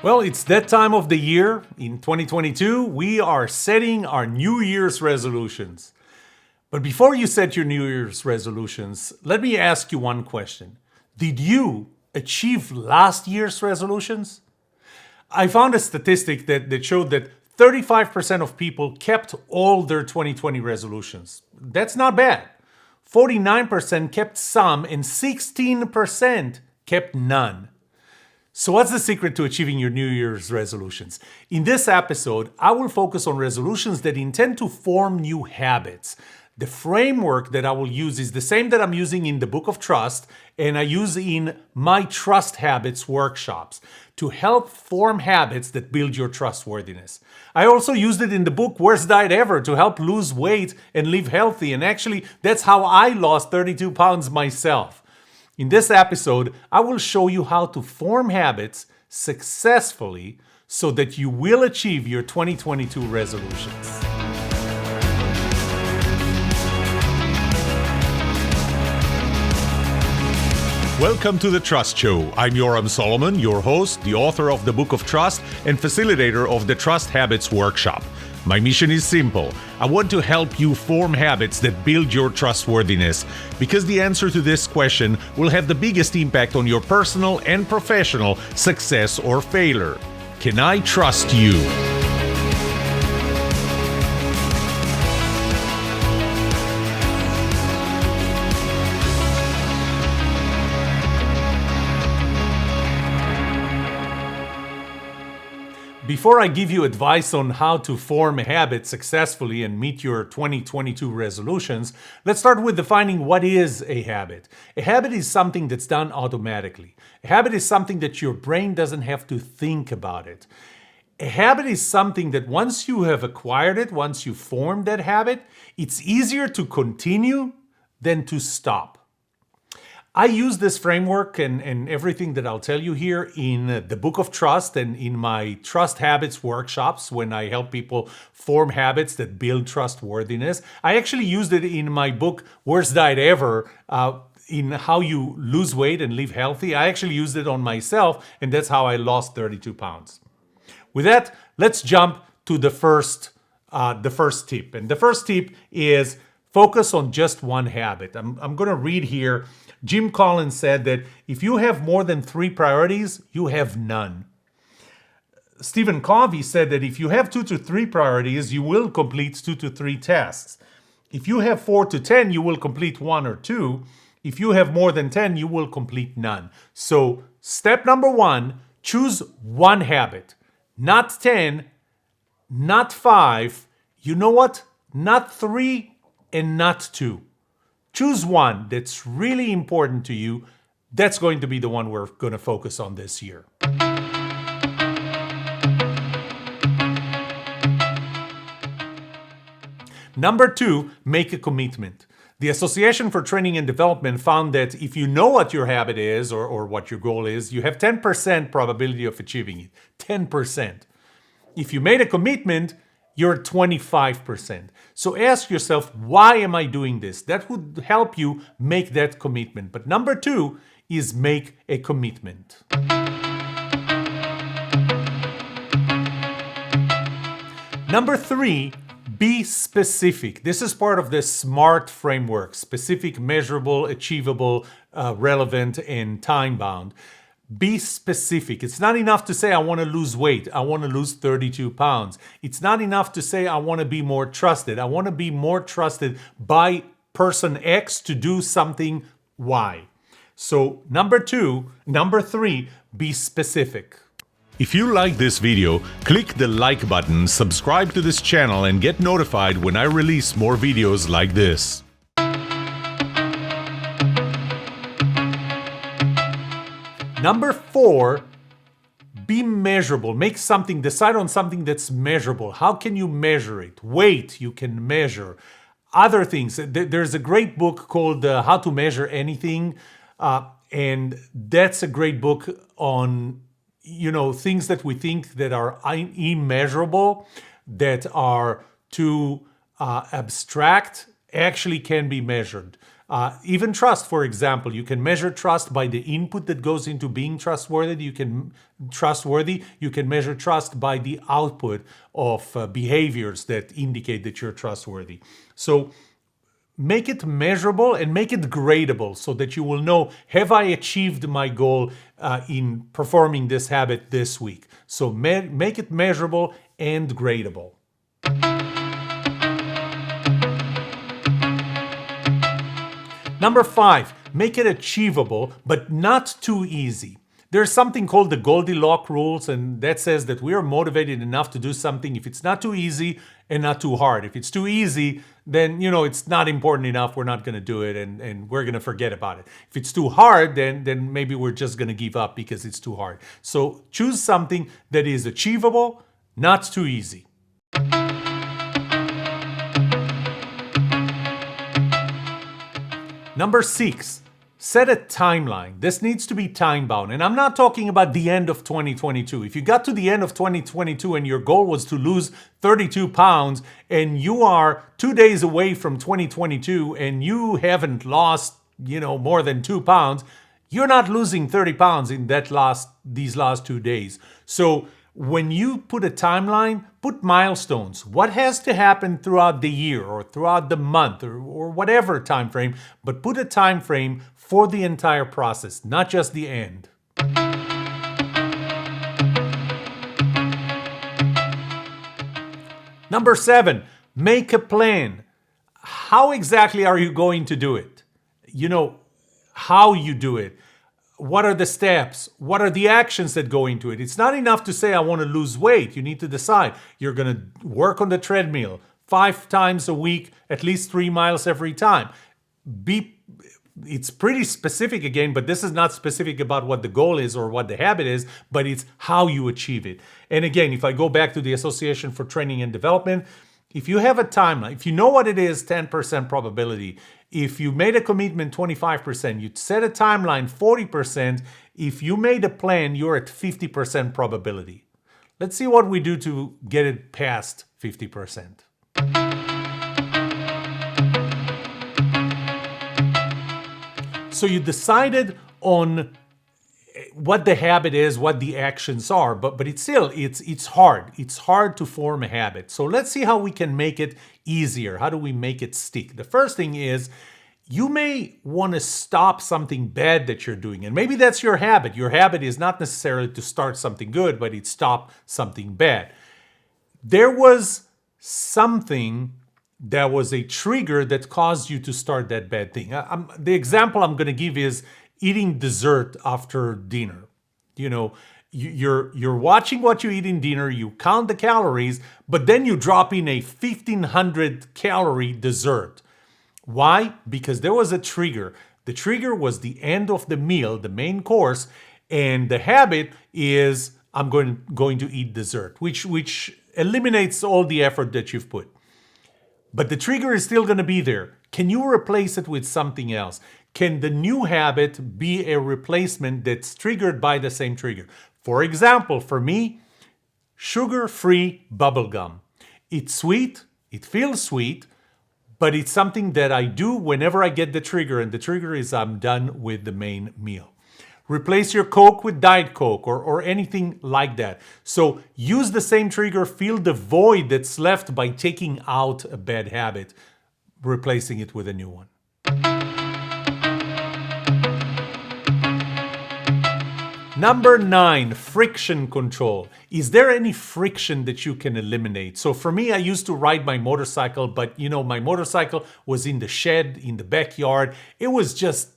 Well, it's that time of the year. In 2022, we are setting our New Year's resolutions. But before you set your New Year's resolutions, let me ask you one question. Did you achieve last year's resolutions? I found a statistic that showed that 35% of people kept all their 2020 resolutions. That's not bad. 49% kept some, and 16% kept none. So what's the secret to achieving your New Year's resolutions? In this episode, I will focus on resolutions that intend to form new habits. The framework that I will use is the same that I'm using in the Book of Trust and I use in my Trust Habits workshops to help form habits that build your trustworthiness. I also used it in the book Worst Diet Ever to help lose weight and live healthy, and actually that's how I lost 32 pounds myself. In this episode, I will show you how to form habits successfully so that you will achieve your 2022 resolutions. Welcome to The Trust Show. I'm Yoram Solomon, your host, the author of the Book of Trust, and facilitator of the Trust Habits Workshop. My mission is simple. I want to help you form habits that build your trustworthiness, because the answer to this question will have the biggest impact on your personal and professional success or failure. Can I trust you? Before I give you advice on how to form a habit successfully and meet your 2022 resolutions, let's start with defining what is a habit. A habit is something that's done automatically. A habit is something that your brain doesn't have to think about it. A habit is something that once you have acquired it, once you formed that habit, it's easier to continue than to stop. I use this framework and everything that I'll tell you here in the Book of Trust and in my Trust Habits workshops when I help people form habits that build trustworthiness. I actually used it in my book, Worst Diet Ever, in how you lose weight and live healthy. I actually used it on myself, and that's how I lost 32 pounds. With that, let's jump to the first tip. And the first tip is focus on just one habit. I'm going to read here. Jim Collins said that if you have more than 3 priorities, you have none. Stephen Covey said that if you have 2 to 3 priorities, you will complete 2 to 3 tasks. If you have 4 to 10, you will complete 1 or 2. If you have more than 10, you will complete none. So step number 1, choose one habit. Not 10, not 5, you know what? Not 3 and not 2. Choose one that's really important to you. That's going to be the one we're going to focus on this year. Number 2, make a commitment. The Association for Training and Development found that if you know what your habit is or what your goal is, you have 10% probability of achieving it. 10%. If you made a commitment, you're 25%. So ask yourself, why am I doing this? That would help you make that commitment. But number 2 is make a commitment. Number 3, be specific. This is part of the SMART framework: specific, measurable, achievable, relevant, and time-bound. Be specific. It's not enough to say, I want to lose weight. I want to lose 32 pounds. It's not enough to say, I want to be more trusted. I want to be more trusted by person X to do something Y. So number 3, be specific. If you like this video, click the like button, subscribe to this channel, and get notified when I release more videos like this. Number 4, be measurable. Decide on something that's measurable. How can you measure it? Weight, you can measure. Other things. There's a great book called How to Measure Anything. And that's a great book on, things that we think that are immeasurable, that are too abstract, actually can be measured. Even trust, for example, you can measure trust by the input that goes into being trustworthy. You can measure trust by the output of behaviors that indicate that you're trustworthy. So make it measurable and make it gradable so that you will know, have I achieved my goal in performing this habit this week? So make it measurable and gradable. Number 5, make it achievable, but not too easy. There's something called the Goldilocks rules, and that says that we are motivated enough to do something if it's not too easy and not too hard. If it's too easy, then it's not important enough, we're not going to do it, and we're going to forget about it. If it's too hard, then maybe we're just going to give up because it's too hard. So choose something that is achievable, not too easy. Number 6, set a timeline. This needs to be time-bound. And I'm not talking about the end of 2022. If you got to the end of 2022 and your goal was to lose 32 pounds and you are 2 days away from 2022 and you haven't lost, more than 2 pounds, you're not losing 30 pounds in these last 2 days. So when you put a timeline, put milestones. What has to happen throughout the year or throughout the month or whatever time frame, but put a time frame for the entire process, not just the end. Number 7, make a plan. How exactly are you going to do it? How you do it. What are the steps? What are the actions that go into it? It's not enough to say, I want to lose weight. You need to decide. You're going to work on the treadmill 5 times a week, at least 3 miles every time. It's pretty specific again, but this is not specific about what the goal is or what the habit is, but it's how you achieve it. And again, if I go back to the Association for Training and Development, if you have a timeline, if you know what it is, 10% probability. If you made a commitment, 25%. You set a timeline, 40%. If you made a plan, you're at 50% probability. Let's see what we do to get it past 50%. So you decided on what the habit is, what the actions are, but it's hard. It's hard to form a habit. So let's see how we can make it easier. How do we make it stick? The first thing is you may want to stop something bad that you're doing. And maybe that's your habit. Your habit is not necessarily to start something good, but it's stop something bad. There was something that was a trigger that caused you to start that bad thing. The example I'm going to give is eating dessert after dinner. You're watching what you eat in dinner, you count the calories, but then you drop in a 1,500 calorie dessert. Why? Because there was a trigger. The trigger was the end of the meal, the main course, and the habit is I'm going to eat dessert, which eliminates all the effort that you've put. But the trigger is still going to be there. Can you replace it with something else? Can the new habit be a replacement that's triggered by the same trigger? For example, for me, sugar-free bubble gum. It's sweet, it feels sweet, but it's something that I do whenever I get the trigger, and the trigger is I'm done with the main meal. Replace your Coke with Diet Coke or anything like that. So use the same trigger, fill the void that's left by taking out a bad habit, replacing it with a new one. Number 9, friction control. Is there any friction that you can eliminate? So for me, I used to ride my motorcycle, but my motorcycle was in the shed, in the backyard. It was just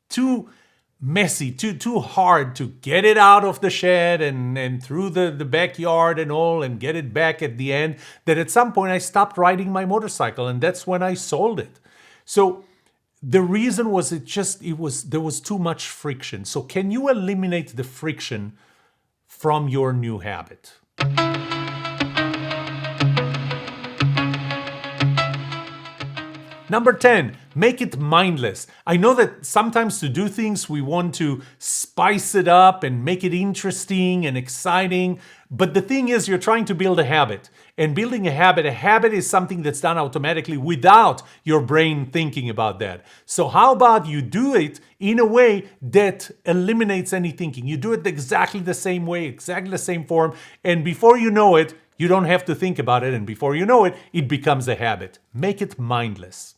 too messy, too hard to get it out of the shed and through the backyard and all and get it back at the end, that at some point I stopped riding my motorcycle, and that's when I sold it. So the reason was there was too much friction. So can you eliminate the friction from your new habit? Number 10, make it mindless. I know that sometimes to do things we want to spice it up and make it interesting and exciting, but the thing is you're trying to build a habit. And building a habit is something that's done automatically without your brain thinking about that. So how about you do it in a way that eliminates any thinking? You do it exactly the same way, exactly the same form, and before you know it, you don't have to think about it, and before you know it, it becomes a habit. Make it mindless.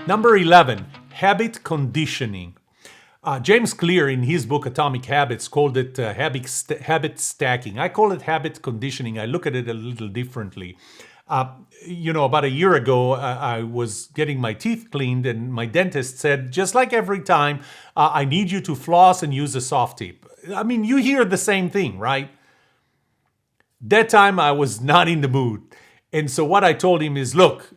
Number 11, habit conditioning. James Clear, in his book Atomic Habits, called it habit stacking. I call it habit conditioning. I look at it a little differently. About a year ago, I was getting my teeth cleaned, and my dentist said, just like every time, I need you to floss and use a soft tip. I mean, you hear the same thing, right? That time I was not in the mood. And so what I told him is, look,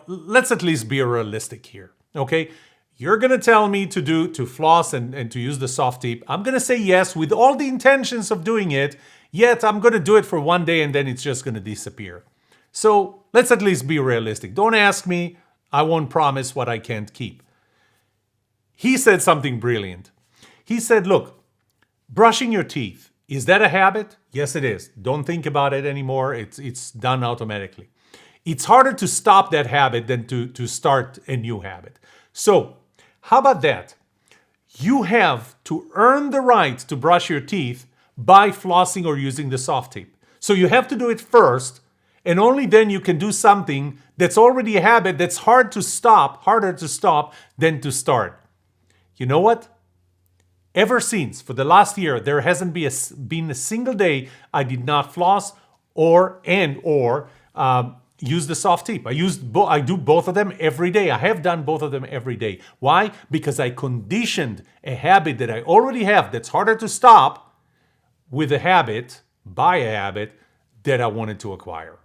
let's at least be realistic here, okay? You're going to tell me to floss and to use the soft tip. I'm going to say yes with all the intentions of doing it, yet I'm going to do it for one day and then it's just going to disappear. So let's at least be realistic. Don't ask me. I won't promise what I can't keep. He said something brilliant. He said, look, brushing your teeth, is that a habit? Yes, it is. Don't think about it anymore. It's done automatically. It's harder to stop that habit than to start a new habit. So, how about that? You have to earn the right to brush your teeth by flossing or using the soft tip. So you have to do it first, and only then you can do something that's already a habit that's harder to stop than to start. You know what? Ever since, for the last year, there hasn't been a single day I did not floss or use the soft tip. I do both of them every day. I have done both of them every day. Why? Because I conditioned a habit that I already have that's harder to stop with a habit, by a habit, that I wanted to acquire.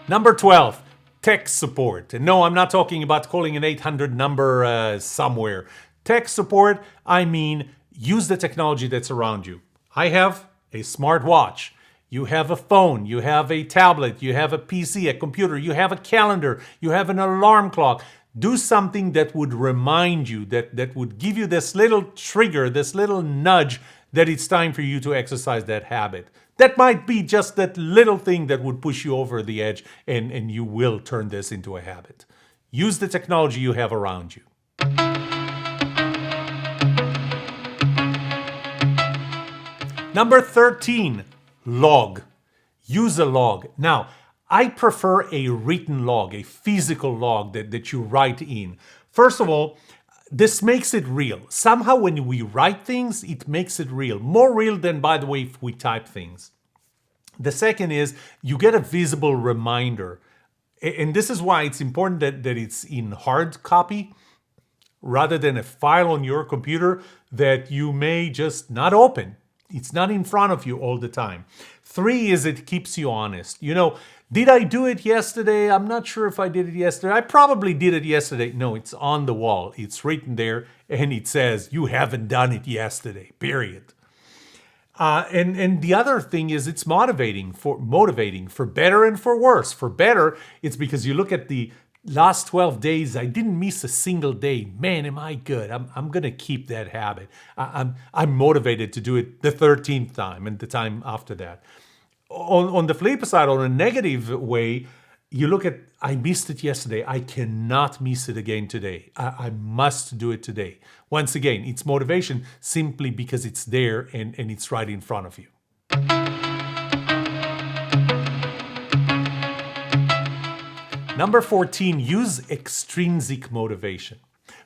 Number 12. Tech support. And no, I'm not talking about calling an 800 number somewhere. Tech support, I mean, use the technology that's around you. I have a smartwatch. You have a phone. You have a tablet. You have a PC, a computer. You have a calendar. You have an alarm clock. Do something that would remind you, that would give you this little trigger, this little nudge that it's time for you to exercise that habit. That might be just that little thing that would push you over the edge, and you will turn this into a habit. Use the technology you have around you. Number 13, log. Use a log. Now, I prefer a written log, a physical log that you write in. First of all, this makes it real. Somehow when we write things, it makes it real. More real than, by the way, if we type things. The second is you get a visible reminder. And this is why it's important that it's in hard copy rather than a file on your computer that you may just not open. It's not in front of you all the time. 3 is it keeps you honest. Did I do it yesterday? I'm not sure if I did it yesterday. I probably did it yesterday. No, it's on the wall. It's written there and it says you haven't done it yesterday, period. And the other thing is it's motivating for better and for worse. For better, it's because you look at the last 12 days, I didn't miss a single day. Man, am I good. I'm going to keep that habit. I'm motivated to do it the 13th time and the time after that. On the flip side, on a negative way, you look at, I missed it yesterday. I cannot miss it again today. I must do it today. Once again, it's motivation simply because it's there and it's right in front of you. Number 14, use extrinsic motivation.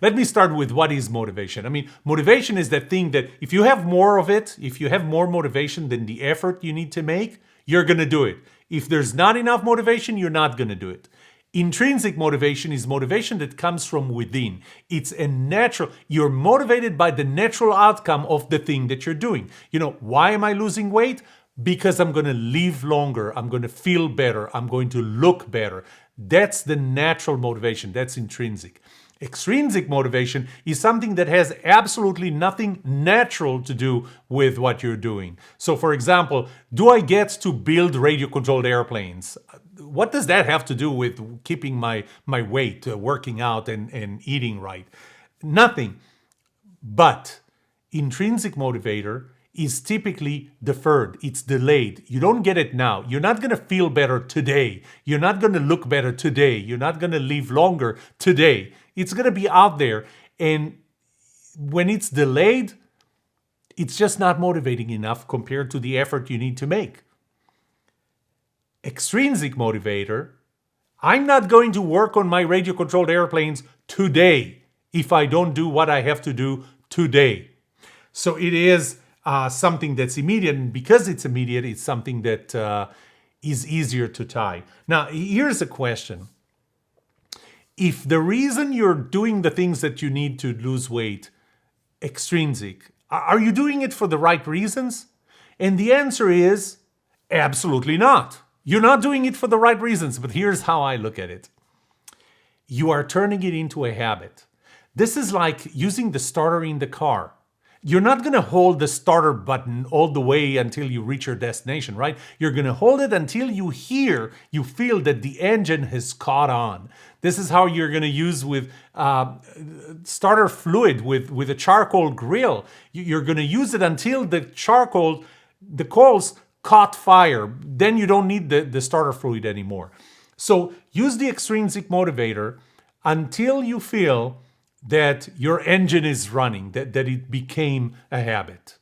Let me start with what is motivation. I mean, motivation is that thing that if you have more of it, if you have more motivation than the effort you need to make, you're going to do it. If there's not enough motivation, you're not going to do it. Intrinsic motivation is motivation that comes from within. It's a natural, you're motivated by the natural outcome of the thing that you're doing. Why am I losing weight? Because I'm going to live longer. I'm going to feel better. I'm going to look better. That's the natural motivation. That's intrinsic. Extrinsic motivation is something that has absolutely nothing natural to do with what you're doing. So, for example, do I get to build radio-controlled airplanes? What does that have to do with keeping my weight, working out, and eating right? Nothing. But intrinsic motivator is typically deferred. It's delayed. You don't get it now. You're not going to feel better today. You're not going to look better today. You're not going to live longer today. It's going to be out there. And when it's delayed, it's just not motivating enough compared to the effort you need to make. Extrinsic motivator, I'm not going to work on my radio-controlled airplanes today if I don't do what I have to do today. So it is something that's immediate, and because it's immediate, it's something that is easier to tie. Now, here's a question. If the reason you're doing the things that you need to lose weight, extrinsic, are you doing it for the right reasons? And the answer is absolutely not. You're not doing it for the right reasons, but here's how I look at it. You are turning it into a habit. This is like using the starter in the car. You're not going to hold the starter button all the way until you reach your destination, right? You're going to hold it until you feel that the engine has caught on. This is how you're going to use with starter fluid, with a charcoal grill. You're going to use it until the coals caught fire. Then you don't need the starter fluid anymore. So use the extrinsic motivator until you feel that your engine is running, that it became a habit.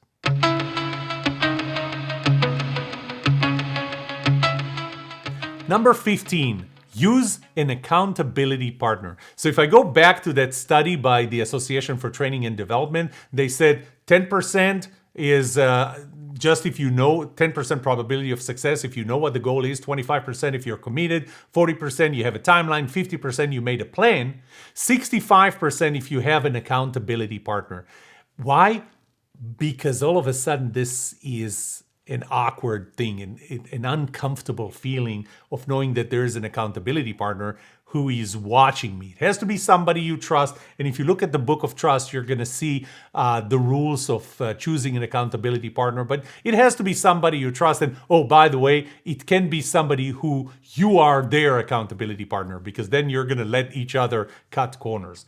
Number 15, use an accountability partner. So if I go back to that study by the Association for Training and Development, they said 10% is just if you know, 10% probability of success if you know what the goal is, 25% if you're committed, 40% you have a timeline, 50% you made a plan, 65% if you have an accountability partner. Why? Because all of a sudden this is an awkward thing, an uncomfortable feeling of knowing that there is an accountability partner who is watching me. It has to be somebody you trust. And if you look at the Book of Trust, you're going to see the rules of choosing an accountability partner. But it has to be somebody you trust. And oh, by the way, it can be somebody who you are their accountability partner, because then you're going to let each other cut corners.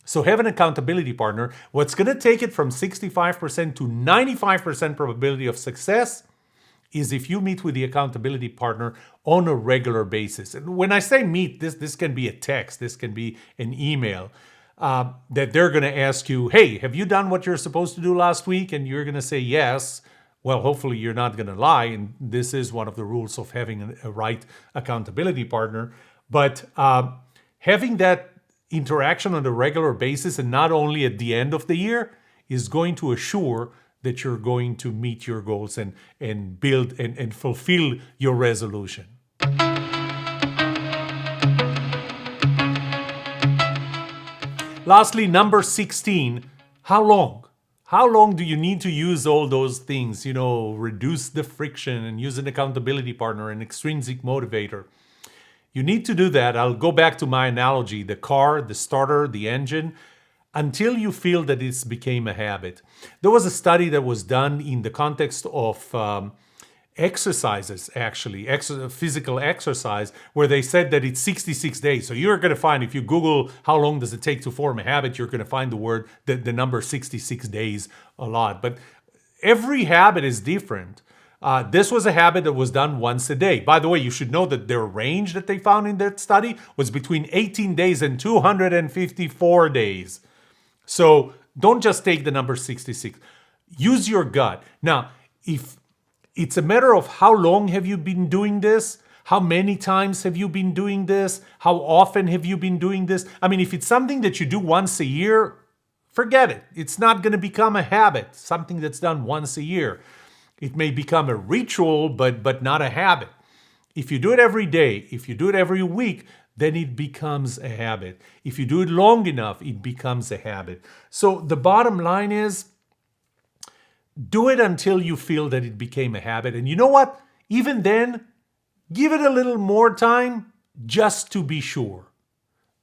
So have an accountability partner. What's going to take it from 65% to 95% probability of success is if you meet with the accountability partner on a regular basis. And when I say meet, this can be a text, this can be an email, that they're going to ask you, hey, have you done what you're supposed to do last week? And you're going to say yes. Well, hopefully you're not going to lie. And this is one of the rules of having a right accountability partner. But having that interaction on a regular basis and not only at the end of the year is going to assure that you're going to meet your goals and build and fulfill your resolution. Lastly, number 16, how long? How long do you need to use all those things? Reduce the friction and use an accountability partner, an extrinsic motivator. You need to do that. I'll go back to my analogy, the car, the starter, the engine, until you feel that it's became a habit. There was a study that was done in the context of exercises, actually, physical exercise, where they said that it's 66 days. So you're going to find, if you Google how long does it take to form a habit, you're going to find the number 66 days a lot. But every habit is different. This was a habit that was done once a day. By the way, you should know that their range that they found in that study was between 18 days and 254 days. So don't just take the number 66. Use your gut. Now, if it's a matter of how long have you been doing this, how many times have you been doing this, how often have you been doing this? I mean, if it's something that you do once a year, forget it. It's not going to become a habit, something that's done once a year. It may become a ritual, but not a habit. If you do it every day, if you do it every week, then it becomes a habit. If you do it long enough, it becomes a habit. So the bottom line is, do it until you feel that it became a habit. And you know what? Even then, give it a little more time just to be sure.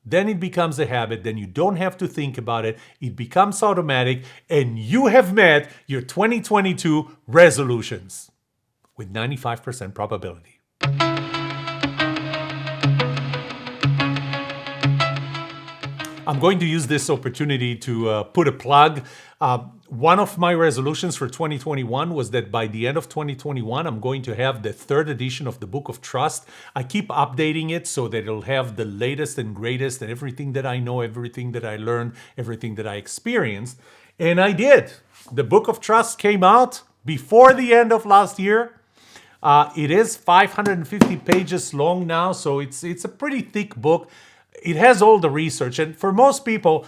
then it becomes a habit. Then you don't have to think about it. It becomes automatic, and you have met your 2022 resolutions with 95% probability. I'm going to use this opportunity to put a plug. One of my resolutions for 2021 was that by the end of 2021, I'm going to have the third edition of the Book of Trust. I keep updating it so that it'll have the latest and greatest and everything that I know, everything that I learned, everything that I experienced. And I did. The Book of Trust came out before the end of last year. It is 550 pages long now, so it's a pretty thick book. It has all the research, and for most people,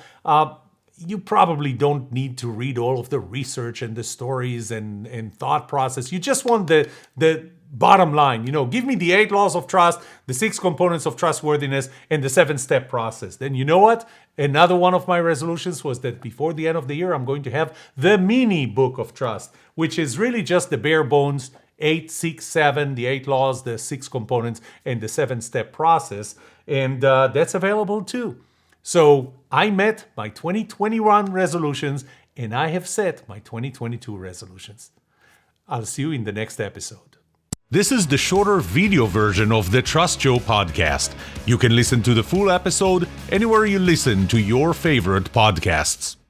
you probably don't need to read all of the research and the stories and thought process. You just want the bottom line. Give me the 8 laws of trust, the 6 components of trustworthiness, and the 7-step process. Then you know what? Another one of my resolutions was that before the end of the year, I'm going to have the mini book of trust, which is really just the bare bones 8, 6, 7, the 8 laws, the 6 components, and the 7-step process. And that's available too. So I met my 2021 resolutions, and I have set my 2022 resolutions. I'll see you in the next episode. This is the shorter video version of the Trust Joe podcast. You can listen to the full episode anywhere you listen to your favorite podcasts.